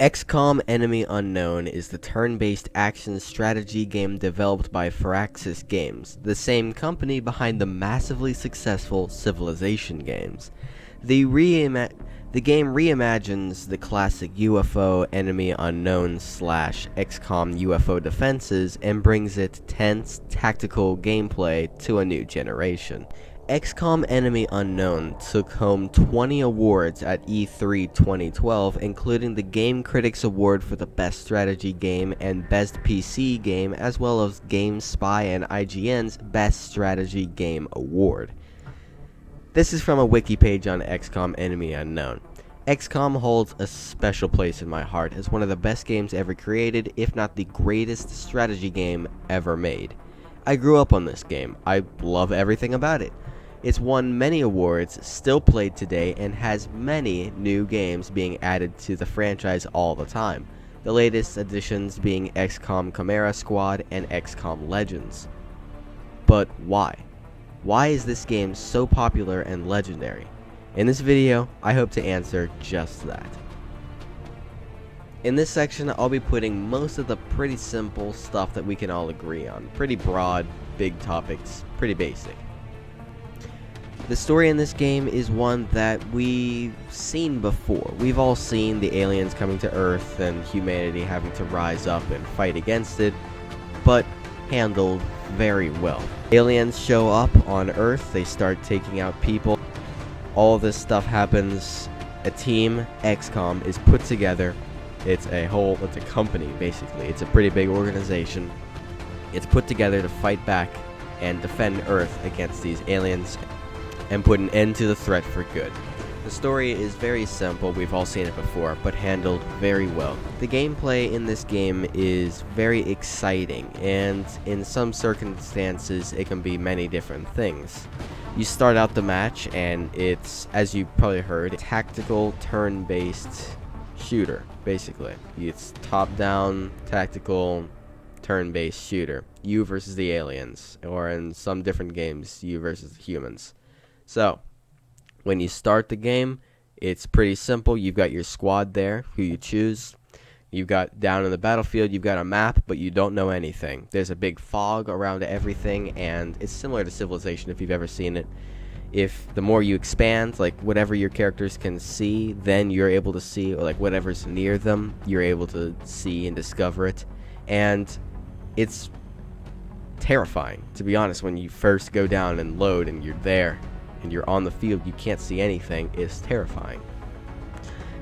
XCOM Enemy Unknown is the turn-based action strategy game developed by Firaxis Games, the same company behind the massively successful Civilization games. The game reimagines the classic UFO Enemy Unknown / XCOM UFO defenses and brings it tense, tactical gameplay to a new generation. XCOM Enemy Unknown took home 20 awards at E3 2012, including the Game Critics Award for the Best Strategy Game and Best PC Game, as well as GameSpy and IGN's Best Strategy Game Award. This is from a wiki page on XCOM Enemy Unknown. XCOM holds a special place in my heart as one of the best games ever created, if not the greatest strategy game ever made. I grew up on this game. I love everything about it. It's won many awards, still played today, and has many new games being added to the franchise all the time. The latest additions being XCOM Chimera Squad and XCOM Legends. But why? Why is this game so popular and legendary? In this video, I hope to answer just that. In this section, I'll be putting most of the pretty simple stuff that we can all agree on. Pretty broad, big topics, pretty basic. The story in this game is one that we've seen before. We've all seen the aliens coming to Earth and humanity having to rise up and fight against it, but handled very well. Aliens show up on Earth, they start taking out people. All of this stuff happens. A team, XCOM, is put together. It's a company, basically. It's a pretty big organization. It's put together to fight back and defend Earth against these aliens and put an end to the threat for good. The story is very simple, we've all seen it before, but handled very well. The gameplay in this game is very exciting, and in some circumstances it can be many different things. You start out the match, and it's, as you probably heard, a tactical, turn-based shooter, basically. It's top-down, tactical, turn-based shooter. You versus the aliens, or in some different games, you versus the humans. So, when you start the game, it's pretty simple. You've got your squad there, who you choose. You've got down in the battlefield, you've got a map, but you don't know anything. There's a big fog around everything, and it's similar to Civilization if you've ever seen it. If the more you expand, like whatever your characters can see, then you're able to see, or like whatever's near them, you're able to see and discover it. And it's terrifying, to be honest, when you first go down and load and you're there and you're on the field, you can't see anything. It's terrifying.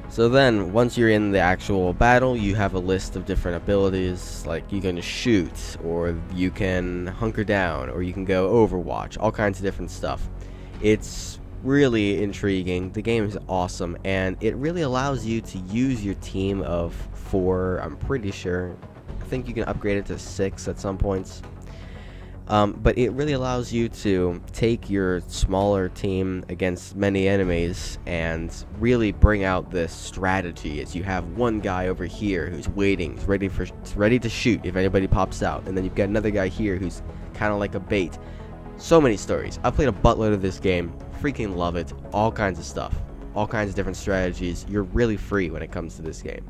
So then, once you're in the actual battle, you have a list of different abilities, like you can shoot, or you can hunker down, or you can go Overwatch, all kinds of different stuff. It's really intriguing. The game is awesome, and it really allows you to use your team of 4, I'm pretty sure. I think you can upgrade it to 6 at some points. But it really allows you to take your smaller team against many enemies and really bring out this strategy as you have one guy over here who's waiting, ready to shoot if anybody pops out, and then you've got another guy here who's kind of like a bait. So many stories. I've played a buttload of this game, freaking love it, all kinds of stuff, all kinds of different strategies. You're really free when it comes to this game.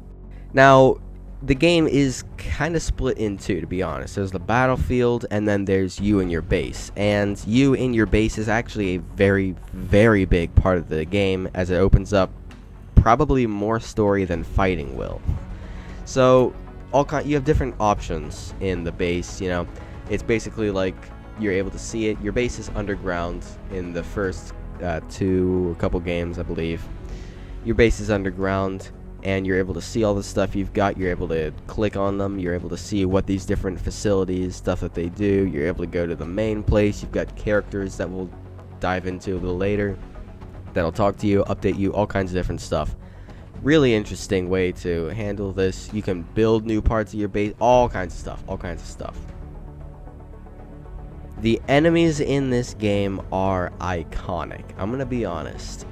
Now, the game is kind of split in two, to be honest. There's the battlefield, and then there's you and your base. And you in your base is actually a very, very big part of the game, as it opens up probably more story than fighting will. So, you have different options in the base, you know. It's basically like you're able to see it. Your base is underground in the first couple games, I believe. Your base is underground, and you're able to see all the stuff you've got. You're able to click on them. You're able to see what these different facilities, stuff that they do. You're able to go to the main place. You've got characters that we'll dive into a little later that'll talk to you, update you, all kinds of different stuff. Really interesting way to handle this. You can build new parts of your base, all kinds of stuff. The enemies in this game are iconic. I'm gonna be honest.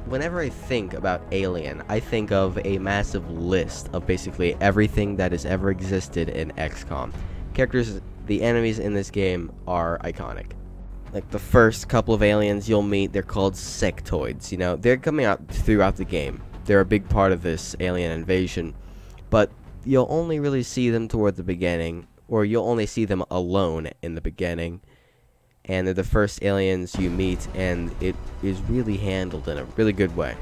Whenever I think about Alien, I think of a massive list of basically everything that has ever existed in XCOM. The enemies in this game are iconic. Like the first couple of aliens you'll meet, they're called sectoids. You know, they're coming out throughout the game. They're a big part of this alien invasion, but you'll only really see them toward the beginning, or you'll only see them alone in the beginning. And they're the first aliens you meet, and it is really handled in a really good way.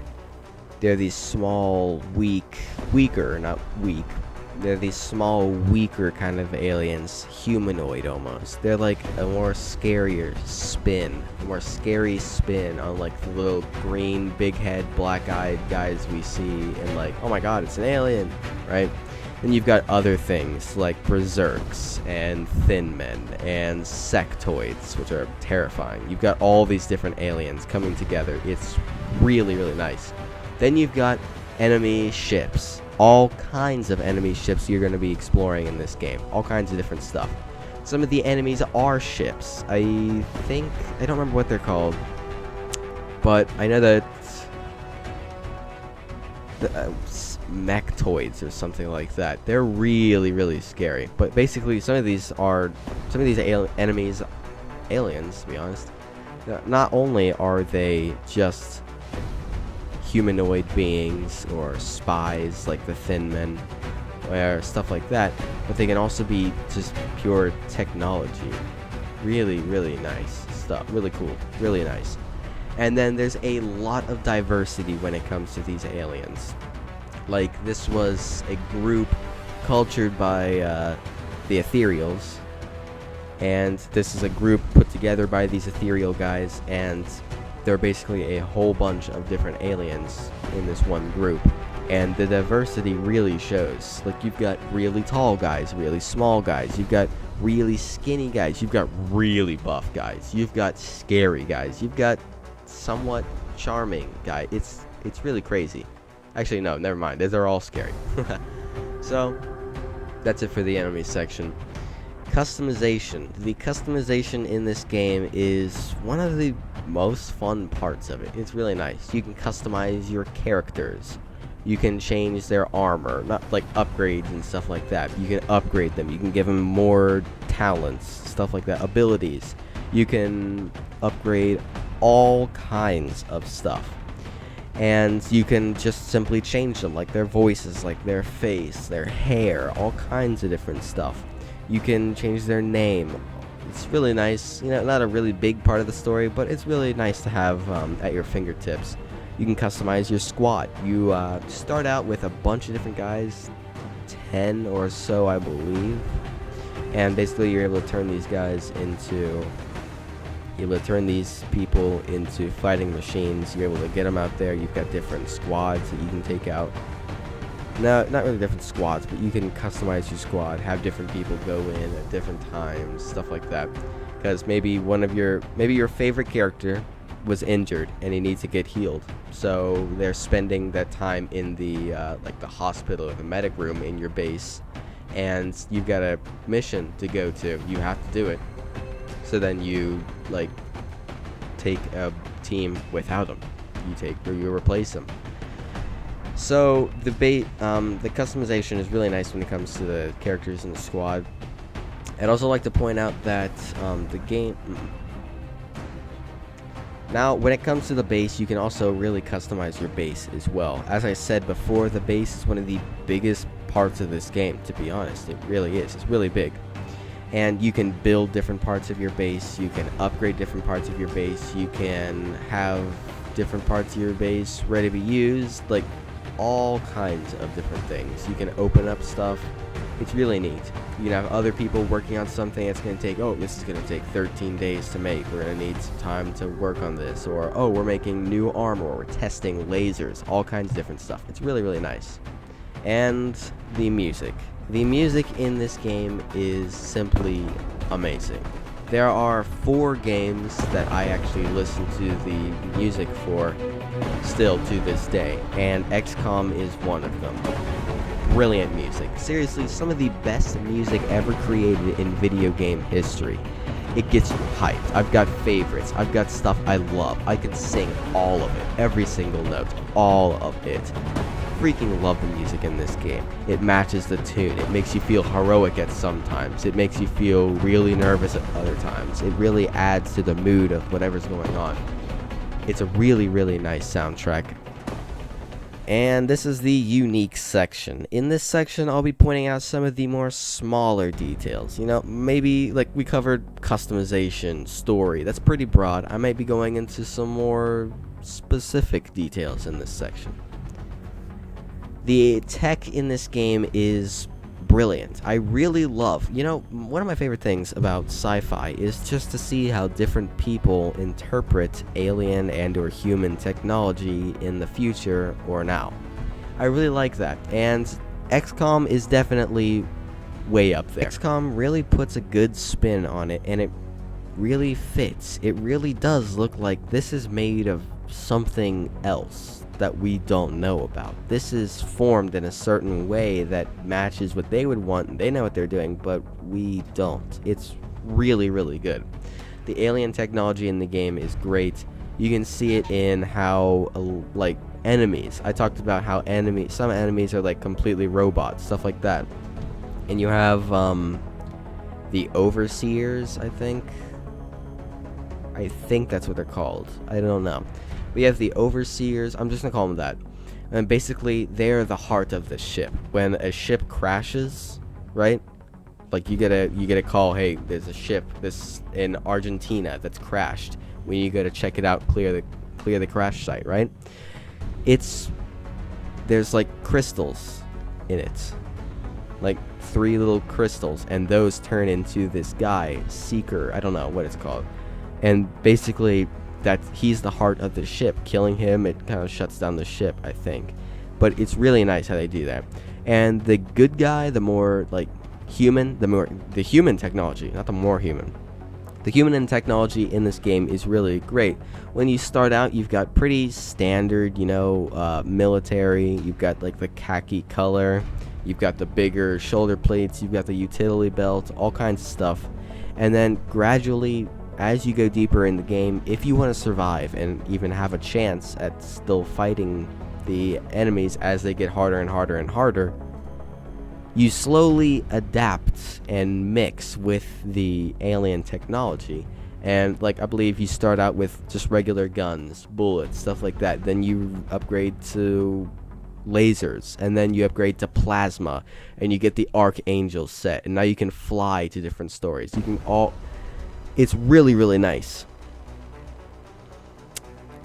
They're these small, they're these small, weaker kind of aliens, humanoid almost. They're like a more scary spin on like the little green, big head, black-eyed guys we see, and like, oh my god, it's an alien, right? Then you've got other things like berserks and thin men and sectoids, which are terrifying. You've got all these different aliens coming together. It's really, really nice. Then you've got enemy ships. All kinds of enemy ships you're going to be exploring in this game. All kinds of different stuff. Some of the enemies are ships. I don't remember what they're called, but I know that mechtoids or something like that. They're really, really scary. But basically, some of these enemies, aliens, to be honest. Not only are they just humanoid beings or spies like the Thin Men or stuff like that, but they can also be just pure technology. Really, really nice stuff. Really cool. Really nice. And then there's a lot of diversity when it comes to these aliens. Like, this was a group cultured by the Ethereals, and this is a group put together by these ethereal guys, and there are basically a whole bunch of different aliens in this one group, and the diversity really shows. Like, you've got really tall guys, really small guys, you've got really skinny guys, you've got really buff guys, you've got scary guys, you've got somewhat charming guy. It's really crazy. Actually, no, never mind. They're all scary. So, that's it for the enemy section. Customization. The customization in this game is one of the most fun parts of it. It's really nice. You can customize your characters. You can change their armor, not like upgrades and stuff like that. You can upgrade them. You can give them more talents, stuff like that, abilities. You can upgrade all kinds of stuff. And you can just simply change them, like their voices, like their face, their hair, all kinds of different stuff. You can change their name. It's really nice. You know, not a really big part of the story, but it's really nice to have at your fingertips. You can customize your squad. You start out with a bunch of different guys, 10 or so, I believe. And basically, you're able to turn these guys into... these people into fighting machines. You're able to get them out there. You've got different squads that you can take out. No, not really different squads, but you can customize your squad, have different people go in at different times, stuff like that. Because maybe your favorite character was injured and he needs to get healed. So they're spending that time in the like the hospital or the medic room in your base, and you've got a mission to go to. You have to do it. So then you like take a team without them. You replace them. So the customization is really nice when it comes to the characters in the squad. I'd also like to point out that the game. Now, when it comes to the base, you can also really customize your base as well. As I said before, the base is one of the biggest parts of this game. To be honest, it really is. It's really big. And you can build different parts of your base, you can upgrade different parts of your base, you can have different parts of your base ready to be used, like all kinds of different things. You can open up stuff. It's really neat. You can have other people working on something that's going to take, this is going to take 13 days to make. We're going to need some time to work on this. Or, we're making new armor, or we're testing lasers, all kinds of different stuff. It's really, really nice. And the music. The music in this game is simply amazing. There are 4 games that I actually listen to the music for still to this day, and XCOM is one of them. Brilliant music. Seriously, some of the best music ever created in video game history. It gets you hyped. I've got favorites. I've got stuff I love. I can sing all of it. Every single note. All of it. Freaking love the music in this game. It matches the tune. It makes you feel heroic at some times. It makes you feel really nervous at other times. It really adds to the mood of whatever's going on. It's a really, really nice soundtrack. And this is the unique section. In this section, I'll be pointing out some of the more smaller details. You know, maybe like we covered customization, story. That's pretty broad. I might be going into some more specific details in this section. The tech in this game is brilliant. I really love, you know, one of my favorite things about sci-fi is just to see how different people interpret alien and or human technology in the future or now. I really like that, and XCOM is definitely way up there. XCOM really puts a good spin on it, and it really fits. It really does look like this is made of something else that we don't know about. This is formed in a certain way that matches what they would want, and they know what they're doing, but we don't. It's really, really good. The alien technology in the game is great. You can see it in how, like, enemies. I talked about how some enemies are, like, completely robots, stuff like that. And you have, the Overseers, I think that's what they're called. I don't know. We have the Overseers, I'm just gonna call them that. And basically, they're the heart of the ship. When a ship crashes, right? Like you get a call, hey, there's a ship this in Argentina that's crashed. When you go to check it out, clear the crash site, right? There's like crystals in it. Like 3 little crystals, and those turn into this guy, Seeker, I don't know what it's called. And basically he's the heart of the ship. Killing him, it kind of shuts down the ship, I think. But it's really nice how they do that. And the good guy, the more like human, the human technology, not the more human. The human and technology in this game is really great. When you start out, you've got pretty standard, you know, military. You've got like the khaki color. You've got the bigger shoulder plates. You've got the utility belt, all kinds of stuff. And then gradually, as you go deeper in the game, if you want to survive and even have a chance at still fighting the enemies as they get harder and harder and harder, you slowly adapt and mix with the alien technology. And like I believe you start out with just regular guns, bullets, stuff like that. Then you upgrade to lasers, and then you upgrade to plasma, and you get the Archangel set, and now you can fly to different stories. It's really, really nice.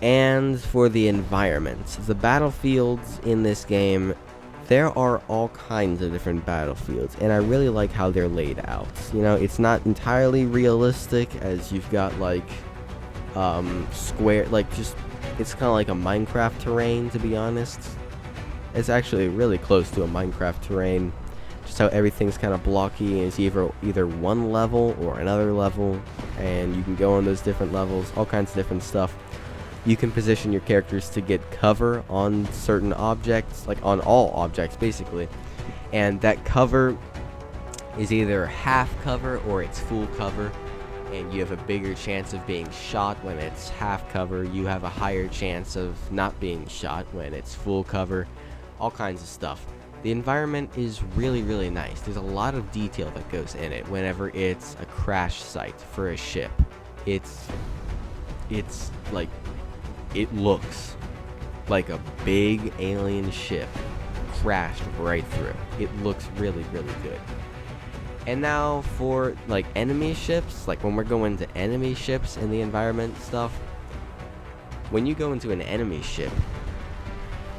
And for the environment, the battlefields in this game, there are all kinds of different battlefields, and I really like how they're laid out. You know, it's not entirely realistic, as you've got like square, like just it's kind of like a Minecraft terrain, to be honest. It's actually really close to a Minecraft terrain. Just how everything's kind of blocky, and it's either one level or another level, and you can go on those different levels, all kinds of different stuff. You can position your characters to get cover on certain objects, like on all objects basically, and that cover is either half cover or it's full cover, and you have a bigger chance of being shot when it's half cover. You have a higher chance of not being shot when it's full cover, all kinds of stuff. The environment is really, really nice. There's a lot of detail that goes in it whenever it's a crash site for a ship. It's like, it looks like a big alien ship crashed right through. It looks really, really good. And now for like enemy ships, like when we're going to enemy ships and the environment stuff, when you go into an enemy ship,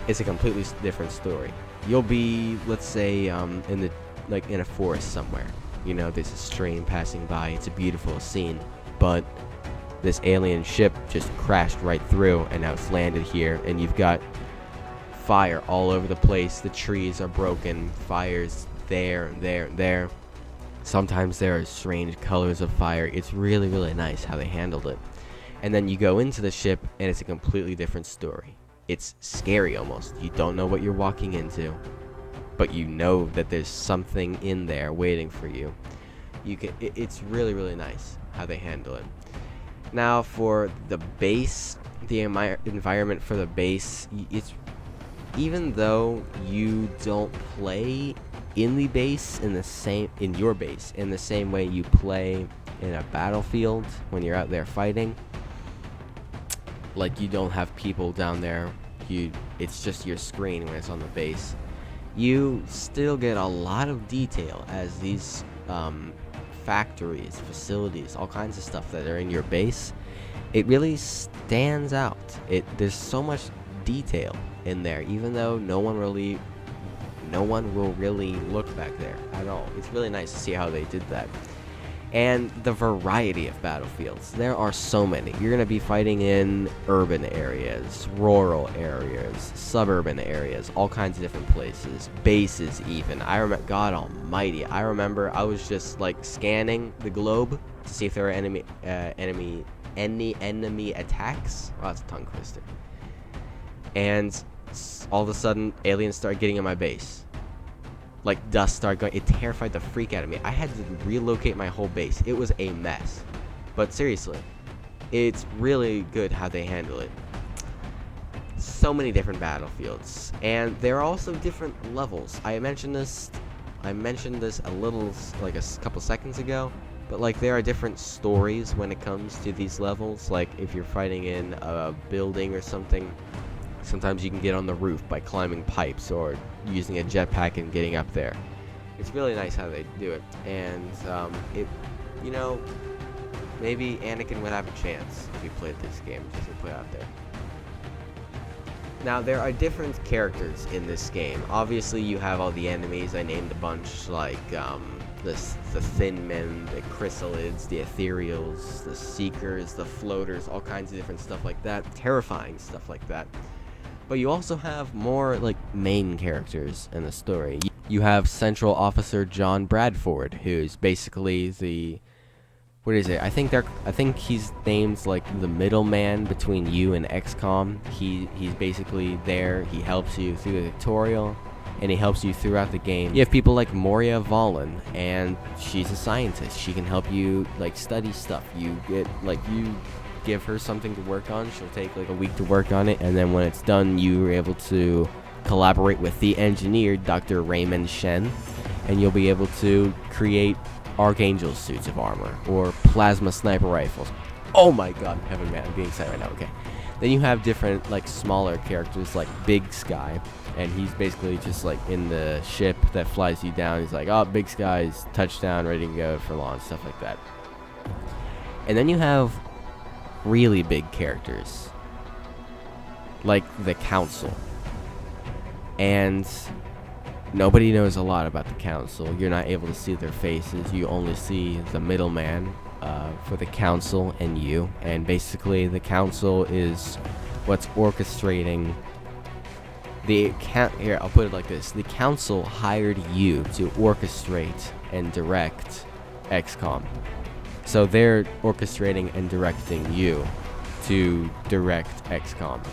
it's a completely different story. You'll be, let's say, in a forest somewhere. You know, there's a stream passing by. It's a beautiful scene, but this alien ship just crashed right through, and now it's landed here, and you've got fire all over the place. The trees are broken. Fire's there, there, there. Sometimes there are strange colors of fire. It's really, really nice how they handled it. And then you go into the ship, and it's a completely different story. It's scary almost. You don't know what you're walking into, but you know that there's something in there waiting for you. It's really, really nice how they handle it. Now for the base, the environment for the base, it's, even though you don't play in the base in the same way you play in a battlefield when you're out there fighting. Like, you don't have people down there. it's just your screen when it's on the base, you still get a lot of detail as these factories, facilities, all kinds of stuff that are in your base. It really stands out. There's so much detail in there, even though no one will really look back there at all. It's really nice to see how they did that. And the variety of battlefields. There are so many. You're going to be fighting in urban areas, rural areas, suburban areas, all kinds of different places, bases even. God almighty, I remember I was just like scanning the globe to see if there were any enemy attacks. Oh, that's a tongue twister. And all of a sudden, aliens started getting in my base. Like, dust started going. It terrified the freak out of me. I had to relocate my whole base. It was a mess. But seriously, it's really good how they handle it. So many different battlefields. And there are also different levels. I mentioned this a little, like a couple seconds ago. But, like, there are different stories when it comes to these levels. Like, if you're fighting in a building or something, sometimes you can get on the roof by climbing pipes or using a jetpack and getting up there. It's really nice how they do it. And, maybe Anakin would have a chance if he played this game, just to put out there. Now, there are different characters in this game. Obviously, you have all the enemies. I named a bunch, like, the Thin Men, the Chrysalids, the Ethereals, the Seekers, the Floaters, all kinds of different stuff like that. Terrifying stuff like that. But you also have more, like, main characters in the story. You have Central Officer John Bradford, who's basically I think he's named, like, the middleman between you and XCOM. He's basically there. He helps you through the tutorial, and he helps you throughout the game. You have people like Moria Valen, and she's a scientist. She can help you, like, study stuff. You give her something to work on. She'll take, like, a week to work on it, and then when it's done, you're able to collaborate with the engineer, Dr. Raymond Shen, and you'll be able to create Archangel suits of armor or plasma sniper rifles. Oh my god, heaven man, I'm being excited right now. Okay. Then you have different, like, smaller characters like Big Sky, and he's basically just, like, in the ship that flies you down. He's like, oh, Big Sky's touchdown, ready to go for launch, stuff like that. And then you have really big characters like the Council, and nobody knows a lot about the Council. You're not able to see their faces. You only see the middleman for the Council and you. And basically, the Council is what's orchestrating the Here, I'll put it like this: the Council hired you to orchestrate and direct XCOM. So they're orchestrating and directing you to direct XCOM.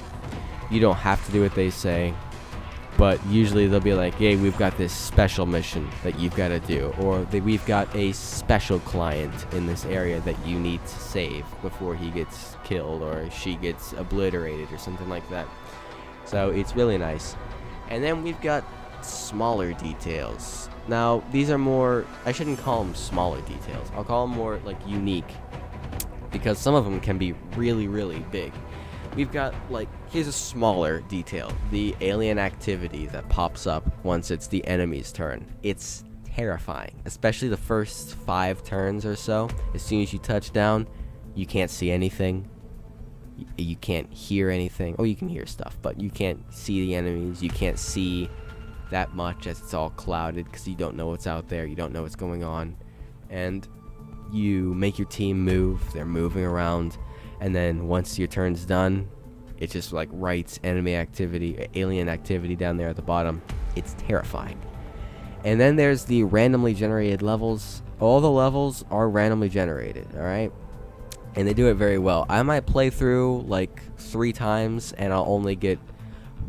You don't have to do what they say, but usually they'll be like, hey, we've got this special mission that you've got to do, or we've got a special client in this area that you need to save before he gets killed or she gets obliterated or something like that. So it's really nice. And then we've got smaller details. Now, these are more, I shouldn't call them smaller details. I'll call them more, like, unique, because some of them can be really, really big. We've got, like, here's a smaller detail. The alien activity that pops up once it's the enemy's turn. It's terrifying, especially the first 5 turns or so. As soon as you touch down, you can't see anything. You can't hear anything. Oh, you can hear stuff, but you can't see the enemies. You can't see that much as it's all clouded because you don't know what's out there. You don't know what's going on. And you make your team move. They're moving around. And then once your turn's done, it just, like, writes enemy activity, alien activity down there at the bottom. It's terrifying. And then there's the randomly generated levels. All the levels are randomly generated, alright? And they do it very well. I might play through, like, 3 times, and I'll only get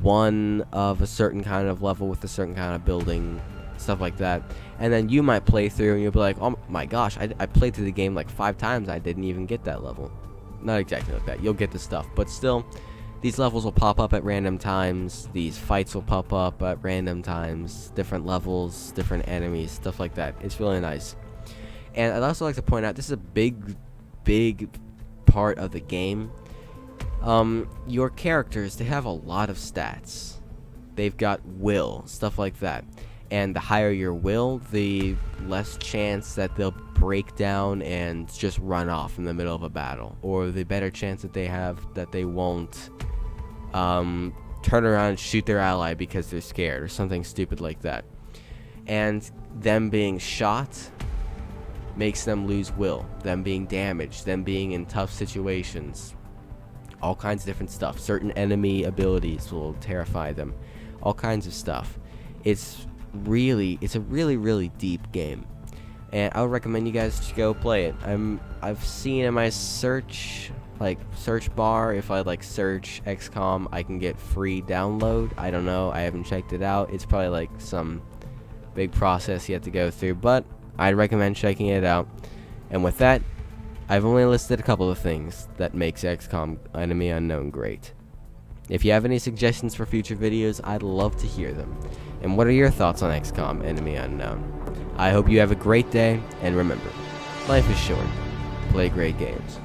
one of a certain kind of level with a certain kind of building, stuff like that. And then you might play through, and you'll be like, oh my gosh, I played through the game like 5 times, I didn't even get that level. Not exactly like that. You'll get the stuff, but still, these levels will pop up at random times. These fights will pop up at random times. Different levels, different enemies, stuff like that. It's really nice. And I'd also like to point out, this is a big part of the game. Your characters, they have a lot of stats. They've got will, stuff like that. And the higher your will, the less chance that they'll break down and just run off in the middle of a battle. Or the better chance that they have that they won't turn around and shoot their ally because they're scared or something stupid like that. And them being shot makes them lose will. Them being damaged, them being in tough situations. All kinds of different stuff. Certain enemy abilities will terrify them. All kinds of stuff. It's a really deep game, and I would recommend you guys to go play it. I've seen in my search bar, if I search XCOM, I can get free download. I don't know, I haven't checked it out. It's probably like some big process you have to go through, but I'd recommend checking it out. And with that, I've only listed a couple of things that makes XCOM Enemy Unknown great. If you have any suggestions for future videos, I'd love to hear them. And what are your thoughts on XCOM Enemy Unknown? I hope you have a great day, and remember, life is short. Play great games.